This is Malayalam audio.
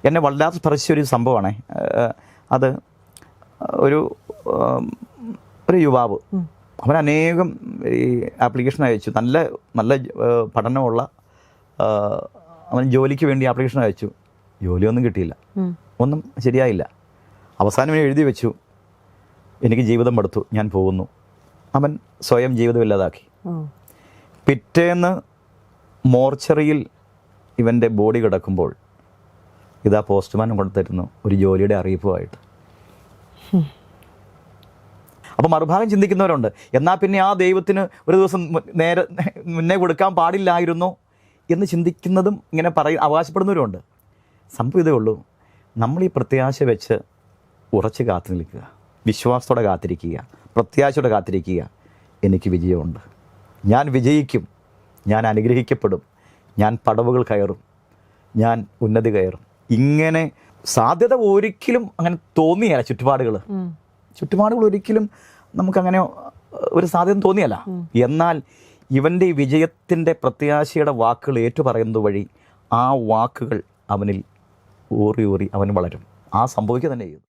എന്നെ വല്ലാതെ സ്പർശിച്ചൊരു സംഭവമാണേ. അത് ഒരു ഒരു യുവാവ്, അവൻ അനേകം ഈ ആപ്ലിക്കേഷൻ അയച്ചു, നല്ല നല്ല പഠനമുള്ള, അവൻ ജോലിക്ക് വേണ്ടി ആപ്ലിക്കേഷൻ അയച്ചു. ജോലിയൊന്നും കിട്ടിയില്ല, ഒന്നും ശരിയായില്ല. അവസാനം എഴുതി വെച്ചു, എനിക്ക് ജീവിതം മടുത്തു, ഞാൻ പോകുന്നു. അവൻ സ്വയം ജീവിതം ഇല്ലാതാക്കി. പിറ്റേന്ന് മോർച്ചറിയിൽ ഇവൻ്റെ ബോഡി കിടക്കുമ്പോൾ ഇതാ പോസ്റ്റ്മാൻ കൊണ്ടുതരുന്നു ഒരു ജോലിയുടെ അറിയിപ്പുമായിട്ട്. അപ്പോൾ മറുഭാഗം ചിന്തിക്കുന്നവരുണ്ട്, എന്നാൽ പിന്നെ ആ ദൈവത്തിന് ഒരു ദിവസം മുന്നേ കൊടുക്കാൻ പാടില്ലായിരുന്നു എന്ന് ചിന്തിക്കുന്നതും ഇങ്ങനെ അവകാശപ്പെടുന്നവരുമുണ്ട്. സംഭവം ഇതേ ഉള്ളൂ, നമ്മൾ ഈ പ്രത്യാശ വെച്ച് ഉറച്ച് കാത്തു നിൽക്കുക, വിശ്വാസത്തോടെ കാത്തിരിക്കുക, പ്രത്യാശയോടെ കാത്തിരിക്കുക. എനിക്ക് വിജയമുണ്ട്, ഞാൻ വിജയിക്കും, ഞാൻ അനുഗ്രഹിക്കപ്പെടും, ഞാൻ പടവുകൾ കയറും, ഞാൻ ഉന്നതി കയറും. ഇങ്ങനെ സാധ്യത ഒരിക്കലും അങ്ങനെ തോന്നിയല്ല. ചുറ്റുപാടുകൾ ഒരിക്കലും നമുക്കങ്ങനെ ഒരു സാധ്യത തോന്നിയല്ല. എന്നാൽ ഇവൻ്റെ ഈ വിജയത്തിൻ്റെ പ്രത്യാശയുടെ വാക്കുകൾ ഏറ്റുപറയുന്നത് വഴി ആ വാക്കുകൾ അവനിൽ ഊറി അവൻ വളരും. ആ സംഭവിക്കുക തന്നെ ചെയ്തു.